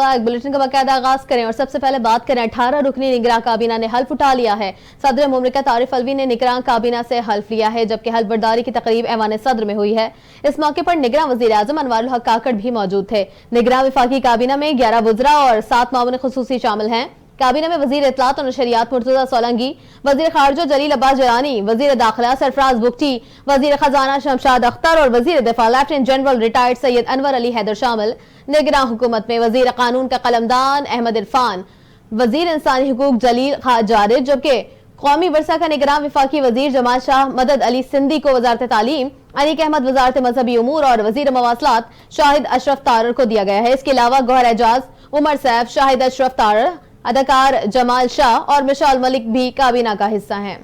मरहबा। एक बुलेटिन का बाकायदा आगाज करें और सबसे पहले बात करें 18 रुकनी निगरान काबीना ने हल्फ उठा लिया है। सदर मुमलिकत आरिफ अलवी ने निगरान काबीना से हल्फ लिया है, जबकि हल्फ बर्दारी की तकरीब ऐवान सदर में हुई है। इस मौके पर निगरान वजीर आजम अनवारुल हक काकड़ भी मौजूद थे। निगरान विफाकी काबीना में 11 वज़रा और 7 मामून खुसूसी शामिल हैं। काबीना में वजीर इत्तलात और नशरियात मुर्तजा सोलंकी, वजीर खारजा जलील अब्बास जलानी, वजीर दाखिला सरफराज बुगटी, वजीर खजाना शमशाद अख्तर और वजीर दिफा lieutenant general retired Syed Anwar Ali Haider शामिल। निगरान हुकूमत में वजीर कानून का कलमदान अहमद इरफान, वजीर इंसानी हुकूक जलील खां जारिद, जबकि कौमी वर्सा का निगरान विफाकी वजीर जमाल शाह मदद अली सिंधी को वजारत तालीम, अनीक अहमद वजारत मजहबी उमूर और वजीर मवासलात शाहिद अशरफ तारर को दिया गया है। इसके अलावा गौहर एजाज, उमर सैफ, शाहिद अशरफ तारर, अदाकार जमाल शाह और मिशाल मलिक भी काबीना का हिस्सा हैं।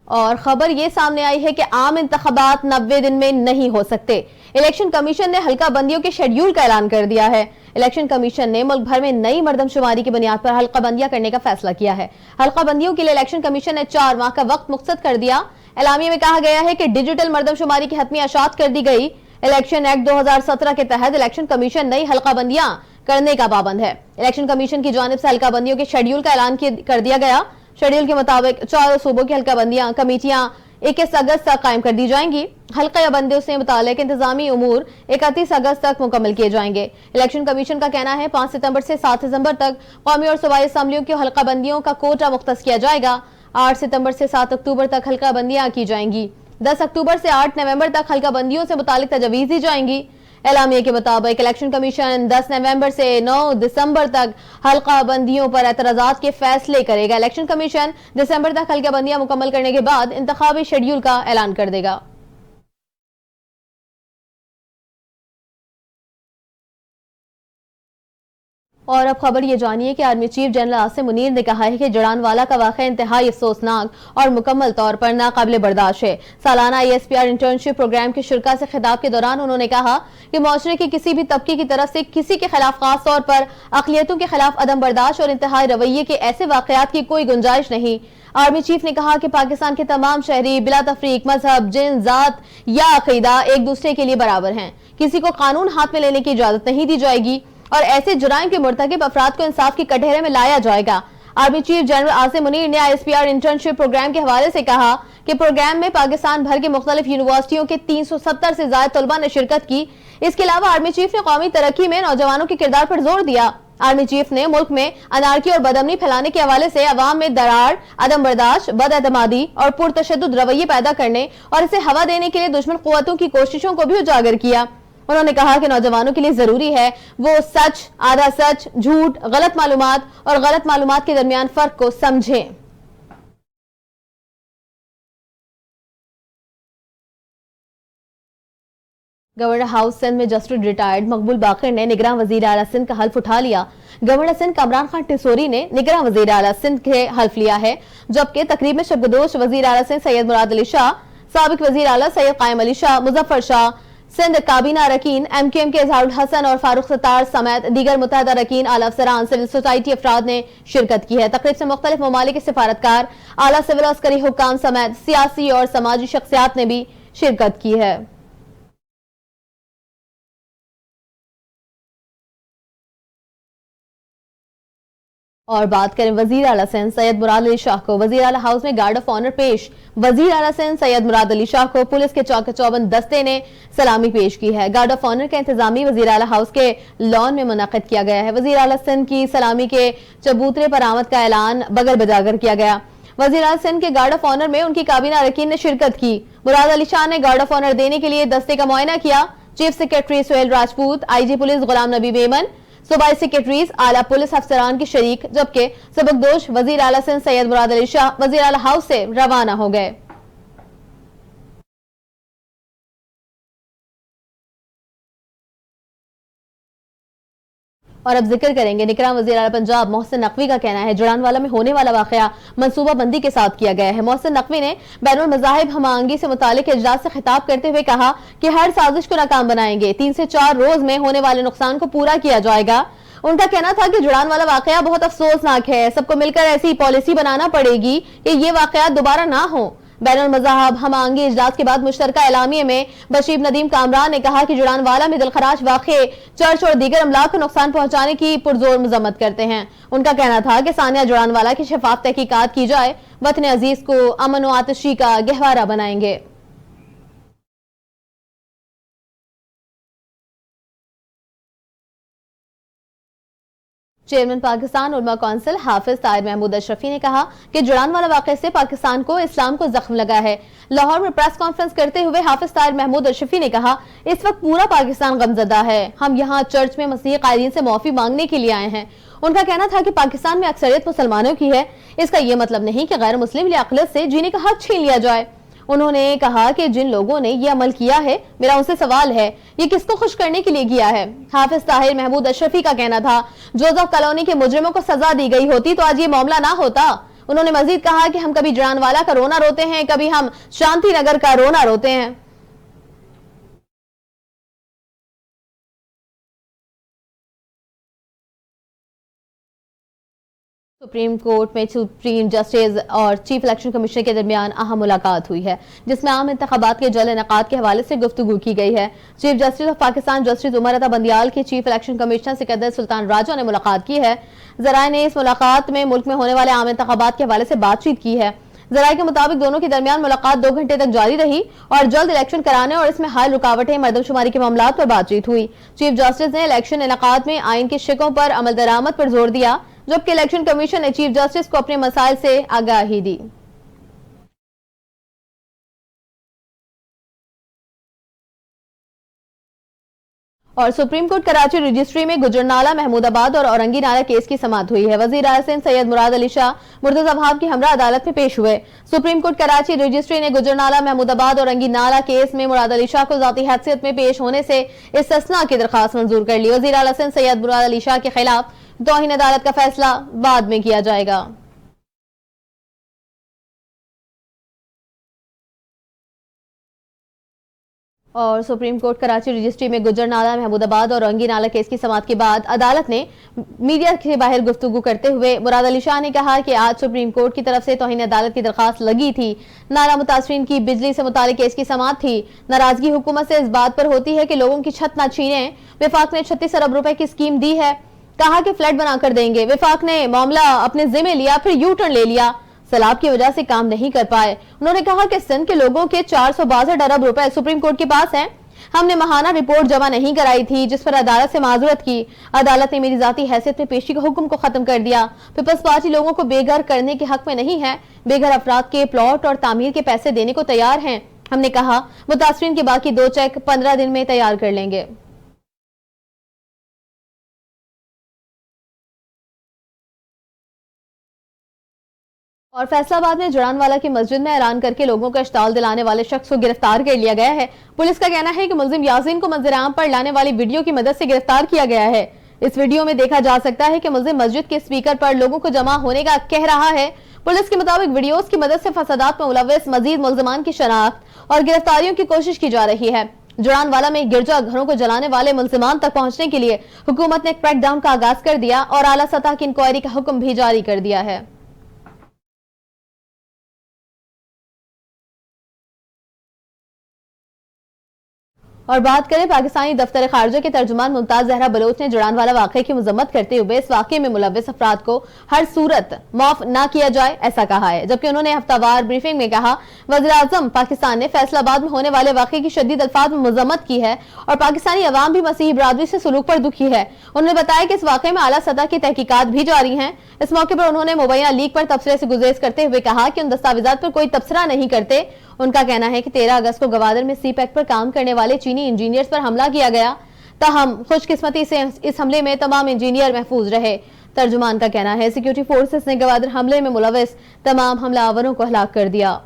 और खबर ये सामने आई है कि आम इंतखाबात 90 दिन में नहीं हो सकते। इलेक्शन कमीशन ने हल्का बंदियों के शेड्यूल का ऐलान कर दिया है। इलेक्शन कमीशन ने मुल्क भर में नई मरदमशुमारी की बुनियाद पर हल्का बंदियां करने का फैसला किया है। हल्का बंदियों के लिए इलेक्शन कमीशन ने 4 माह का वक्त मुख्तसर कर दिया। एलामिया में कहा गया है कि डिजिटल मरदमशुमारी की हतमी अशात कर दी गई। इलेक्शन एक्ट 2017 के तहत इलेक्शन कमीशन नई हल्का बंदियां करने का पाबंद है। इलेक्शन कमीशन की जानिब से हल्का बंदियों के शेड्यूल का ऐलान कर दिया गया। शेड्यूल के मुताबिक 4 सूबों की हल्का बंदियां कमेटियां 21 अगस्त तक कायम कर दी जाएंगी। हल्का बंदियों से मुतालिक इंतजामी उमूर 31 अगस्त तक मुकम्मल किए जाएंगे। इलेक्शन कमीशन का कहना है 5 सितंबर से 7 दिसंबर तक कौमी और सूबाई असम्बलियों की हल्का बंदियों का कोटा मुख्तस किया जाएगा। 8 सितंबर से 7 अक्टूबर तक हल्का बंदियां की जाएंगी। 10 अक्टूबर से 8 नवंबर तक हल्का बंदियों से मुतालिक तजवीज़ दी जाएंगी। एलामिया के मुताबिक इलेक्शन कमीशन 10 नवंबर से 9 दिसंबर तक हल्का बंदियों पर एतराज़ात के फैसले करेगा। इलेक्शन कमीशन दिसंबर तक हल्का बंदियां मुकम्मल करने के बाद इंतखाबी शेड्यूल का ऐलान कर देगा। और अब खबर ये जानिए कि army chief general Asim Munir ने कहा है कि जड़ानवाला का वाक़या इंतहाई अफसोसनाक और मुकम्मल तौर पर नाकाबिले बर्दाश्त है। सालाना ISPR इंटर्नशिप प्रोग्राम के शुरा से खिताब के दौरान उन्होंने कहा कि मुआशरे के किसी भी तबके की तरफ से किसी के खिलाफ खास तौर पर अक़लियतों के खिलाफ अदम बर्दाश्त और इंतहाई रवैये के ऐसे वाक़यात की कोई गुंजाइश नहीं। आर्मी चीफ ने कहा कि पाकिस्तान के तमाम शहरी बिला तफरीक मजहब, जिन, जात या अकीदा एक दूसरे के लिए बराबर हैं। किसी को कानून हाथ में लेने की इजाजत नहीं दी जाएगी और ऐसे जुराइम के मुर्तकिब अफराद को इंसाफ की कटहरे में लाया जाएगा। Army chief general Asim Munir ने ISPR इंटर्नशिप प्रोग्राम के हवाले से कहा कि प्रोग्राम में पाकिस्तान भर के मुख्तलिफ यूनिवर्सिटियों के 370 से ज्यादा तलबा ने शिरकत की। इसके अलावा आर्मी चीफ ने कौमी तरक्की में नौजवानों के किरदार पर जोर दिया। आर्मी चीफ ने मुल्क में अनारकी और बदअमनी फैलाने के हवाले से अवाम में दरार, अदम बर्दाश्त, बदएतमादी और पुरतशद्दुद रवैये पैदा करने और इसे हवा देने के लिए दुश्मन कुव्वतों की कोशिशों को भी उजागर किया। उन्होंने कहा कि नौजवानों के लिए जरूरी है वो सच, आधा सच, झूठ, गलत मालूमात और गलत मालूमात के दरमियान फर्क को समझें। गवर्नर हाउस सिंध में जस्टिस रिटायर्ड मकबूल बाकर ने निगरान वजीर आला सिंध का हल्फ उठा लिया। गवर्नर सिंध कमरान खान टिसोरी ने निगरान वजीर आला सिंध के हल्फ लिया है, जबकि तकरीब में शबगदोश वजीर आला सिंध सैयद मुराद अली शाह, साबिक वजीर आला सैयद कायम अली शाह, मुजफ्फर शाह, सिंध काबीना अरकीन, MQM के इजहारुल हसन और फारूक सत्तार समेत दीगर मुतहदा अरकीन, आला अफसरान, सिविल सोसाइटी अफराद ने शिरकत की है। तकरीब से मुख्तलिफ ममालिक के सिफारतकार, आला सिविल अस्करी हुक्काम समेत सियासी और समाजी शख्सियात ने भी शिरकत की है। और बात करें वजीर आला सिंध सैयद मुराद अली शाह को वजीर आला हाउस में गार्ड ऑफ ऑनर पेश। वजीर आला सिंध सैयद मुराद अली शाह को पुलिस के चौके चौबंद दस्ते ने सलामी पेश की है। गार्ड ऑफ ऑनर का इंतजामी वजीर आला हाउस के लॉन में मुनक़िद किया गया है। वजीर आला सिंध की सलामी के चबूतरे पर आमद का ऐलान बगल बजाकर किया गया। वजीर आला सिंध के गार्ड ऑफ ऑनर में उनकी काबीना अरकीन ने शिरकत की। मुराद अली शाह ने गार्ड ऑफ ऑनर देने के लिए दस्ते का मुआयना किया। Chief secretary Suhail Rajput, IG police Ghulam Nabi Memon, सूबाई सेक्रेटरीज, आला पुलिस अफसरान की शरीक, जबकि सबकदोश वजीर आला सिंध सैयद मुराद अली शाह वजीर आला हाउस से रवाना हो गए। और अब जिक्र करेंगे निगरान वज़ीर आला पंजाब मोहसिन नकवी का कहना है जड़ानवाला में होने वाला वाकया मनसूबा बंदी के साथ किया गया है। मोहसिन नकवी ने बैनुल मज़ाहिब हमांगी से मुतालिक इजलास से खिताब करते हुए कहा कि हर साजिश को नाकाम बनाएंगे, 3 से 4 रोज में होने वाले नुकसान को पूरा किया जाएगा। उनका कहना था कि जड़ानवाला वाकया बहुत अफसोसनाक है, सबको मिलकर ऐसी पॉलिसी बनाना पड़ेगी कि ये वाकया दोबारा ना हो। बैनुल मज़ाहब हम आंगी इजलास के बाद मुश्तरका एलामिये में बशीर नदीम कामरान ने कहा कि जुड़ानवाला में दिलखराज वाक़े चर्च और दीगर अमलाक को नुकसान पहुंचाने की पुरजोर मजम्मत करते हैं। उनका कहना था कि सानिया जुड़ानवाला की शफाफ तहकीकात की जाए, वतन अजीज को अमन व आतिशी का गहवारा बनाएंगे। चेयरमैन पाकिस्तान उलमा कौंसिल हाफिज ताहिर महमूद अशरफी ने कहा कि जुड़ानवाला वाक़े से पाकिस्तान को इस्लाम को जख्म लगा है। लाहौर में प्रेस कॉन्फ्रेंस करते हुए हाफिज ताहिर महमूद अशरफी ने कहा, इस वक्त पूरा पाकिस्तान गमजदा है। हम यहाँ चर्च में मसीही कायदीन से माफी मांगने के लिए आए हैं। उनका कहना था कि पाकिस्तान में अक्सरियत मुसलमानों की है, इसका यह मतलब नहीं कि गैर मुस्लिम लियाकत से जीने का हक छीन लिया जाए। उन्होंने कहा कि जिन लोगों ने ये अमल किया है, मेरा उनसे सवाल है, ये किसको खुश करने के लिए किया है। हाफिज ताहिर महमूद अशरफी का कहना था, जोसेफ कॉलोनी के मुजरिमों को सजा दी गई होती तो आज ये मामला ना होता। उन्होंने मजीद कहा कि हम कभी जुड़ानवाला का रोना रोते हैं, कभी हम शांति नगर का रोना रोते हैं। सुप्रीम कोर्ट में सुप्रीम जस्टिस और चीफ इलेक्शन कमिश्नर के दरमियान अहम मुलाकात हुई है, जिसमें आम इंतखाबात के जल्द इनेकाद के हवाले से गुफ्तगू की गई है। Chief justice of Pakistan justice Umar Ata Bandial की chief election commissioner Sikandar Sultan Raja ने मुलाकात की है। जराए ने इस मुलाकात में मुल्क में होने वाले आम इंतखाबात के हवाले से बातचीत की है। जराए के मुताबिक दोनों के दरमियान मुलाकात 2 घंटे तक जारी रही और जल्द इलेक्शन कराने और इसमें हाल रुकावटें, मरदमशुमारी के मामलों पर बातचीत हुई। चीफ जस्टिस ने इलेक्शन इनेकाद में आइन के शिकों पर अमल दरामद पर जोर दिया, जबकि इलेक्शन कमीशन ने चीफ जस्टिस को अपने मसाइल से आगाही दी। और सुप्रीम कोर्ट कराची रजिस्ट्री में गुजरनाला, महमूदाबाद और औरंगी नाला केस की समाअत हुई है। वजीर आज़म सैयद मुराद अली शाह मुर्तज़ा वहाब की हमरा अदालत में पेश हुए। सुप्रीम कोर्ट कराची रजिस्ट्री ने गुजरनाला, महमूदाबाद और औरंगी नाला केस में मुराद अली शाह को ज़ाती हैसियत में पेश होने से इस्तिस्ना की दरखास्त मंजूर कर ली। वजीर आज़म सैयद मुराद अली शाह के खिलाफ तौहीन अदालत का फैसला बाद में किया जाएगा। और सुप्रीम कोर्ट कराची रजिस्ट्री में गुजरनाला, महमूदाबाद और औरंगी नाला केस की समाअत के बाद अदालत ने मीडिया के बाहर गुफ्तगू करते हुए मुराद अली शाह ने कहा कि आज सुप्रीम कोर्ट की तरफ से तौहीन अदालत की दरखास्त लगी थी। नाला मुतासरीन की बिजली से मुतालिक केस की समाअत थी। नाराजगी हुकूमत से इस बात पर होती है कि लोगों की छत न छीने। विफाक ने 36 अरब रुपए की स्कीम दी है, कहा कि फ्लैट बनाकर देंगे। विफाक ने मामला अपने जिम्मे लिया, फिर यू टर्न ले लिया, सैलाब की वजह से काम नहीं कर पाए। उन्होंने कहा कि सिंध के लोगों के 462 अरब रुपए सुप्रीम कोर्ट के पास हैं। हमने माहाना रिपोर्ट जमा नहीं कराई थी, जिस पर अदालत से माजूरत की। अदालत ने मेरी जाती हैसियत में पेशी के हुक्म को खत्म कर दिया। पीपल्स पार्टी लोगों को बेघर करने के हक में नहीं है, बेघर अफराद के प्लॉट और तामीर के पैसे देने को तैयार हैं। हमने कहा मुतासरीन के बाकी 2 चेक 15 दिन में तैयार कर लेंगे। और फैसलाबाद में जुड़ानवाला की मस्जिद में ऐलान करके लोगों को इश्ताल दिलाने वाले शख्स को गिरफ्तार कर लिया गया है। पुलिस का कहना है कि मुलजिम यासीन को मंजर आम पर लाने वाली वीडियो की मदद से गिरफ्तार किया गया है। इस वीडियो में देखा जा सकता है कि मुलजिम मस्जिद के स्पीकर पर लोगों को जमा होने का कह रहा है। पुलिस के मुताबिक वीडियोस की मदद से फसादात में मुलव्वस मजीद मुलजमान की शनाख्त और गिरफ्तारियों की कोशिश की जा रही है। जुड़ानवाला में गिरजा घरों को जलाने वाले मुलजमान तक पहुंचने के लिए हुकूमत ने क्रैकडाउन का आगाज कर दिया और आला सतह की इंक्वायरी का हुक्म भी जारी कर दिया है। और बात करें पाकिस्तानी दफ्तर खारजा के तर्जुमान मुमताज जहरा बलोच ने जुड़ानवाला वाक़े की मजम्मत करते हुए इस वाक़े में मुलव्वस अफराद को हर सूरत माफ न किया जाए ऐसा कहा है। जबकि उन्होंने हफ्तावार ब्रीफिंग में कहा, वज़ीर आज़म पाकिस्तान ने फैसलाबाद में होने वाले वाक़े की शदीद अल्फाज में मजम्मत की है और पाकिस्तानी अवाम भी मसीही बरादरी से सलूक पर दुखी है। उन्होंने बताया कि इस वाक़े में आला सतह की तहकीकात भी जारी हैं। इस मौके पर उन्होंने मुबैना लीक पर तबसरे से गुज़ेश करते हुए कहा कि उन दस्तावेजात पर कोई तबसरा नहीं करते। उनका कहना है कि 13 अगस्त को गवादर में सीपैक पर काम करने वाले चीनी इंजीनियर्स पर हमला किया गया, ताहम खुशकिस्मती से इस हमले में तमाम इंजीनियर महफूज रहे। तर्जुमान का कहना है सिक्योरिटी फोर्सेस ने गवादर हमले में मुलव्वस तमाम हमलावरों को हलाक कर दिया।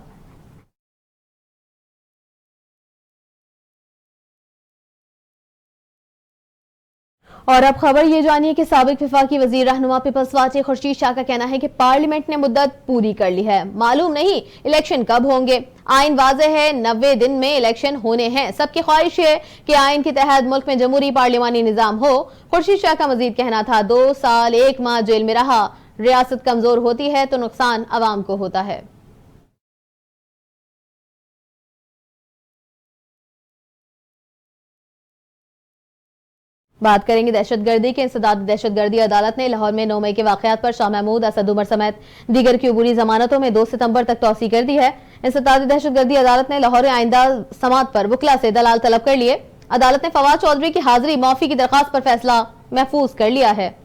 और अब खबर ये जानिए कि साबिक वफाकी वजीर रहनुमा पीपल्स पार्टी खुर्शीद शाह का कहना है कि पार्लियामेंट ने मुद्दत पूरी कर ली है, मालूम नहीं इलेक्शन कब होंगे। आइन वाज़ेह है, 90 दिन में इलेक्शन होने हैं। सबकी ख्वाहिश है कि आइन के तहत मुल्क में जमहूरी पार्लिमानी निजाम हो। खुर्शीद शाह का मजीद कहना था, 2 साल 1 माह जेल में रहा। रियासत कमजोर होती है तो नुकसान अवाम को होता है। बात करेंगे दहशतगर्दी के। इंसदाद दहशतगर्दी अदालत ने लाहौर में 9 मई के वाकयात पर शाह महमूद, असद उमर समेत दीगर की अबूरी जमानतों में 2 सितंबर तक तौसी कर दी है। इंसदाद दहशतगर्दी अदालत ने लाहौर आइंदा समात पर वकला से दलाल तलब कर लिए। अदालत ने फवाद चौधरी की हाजिरी माफी की दरखास्त पर फैसला महफूज कर लिया है।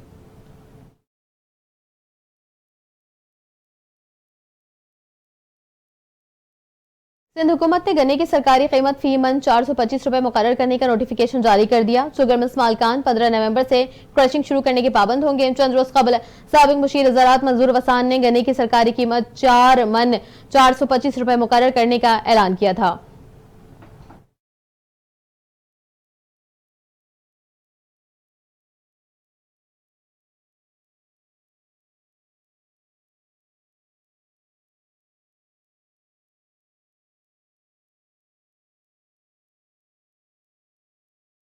सिंध हुकूमत ने गन्ने की सरकारी कीमत फी मन 425 रुपए मुकर्रर करने का नोटिफिकेशन जारी कर दिया। शुगर मिल्स मालकान 15 नवंबर से क्रशिंग शुरू करने के पाबंद होंगे। चंद रोज कबल साबिक मुशीर ज़राअत मंजूर वसान ने गन्ने की सरकारी कीमत 4 मन 425 रुपए मुकर्रर करने का ऐलान किया था।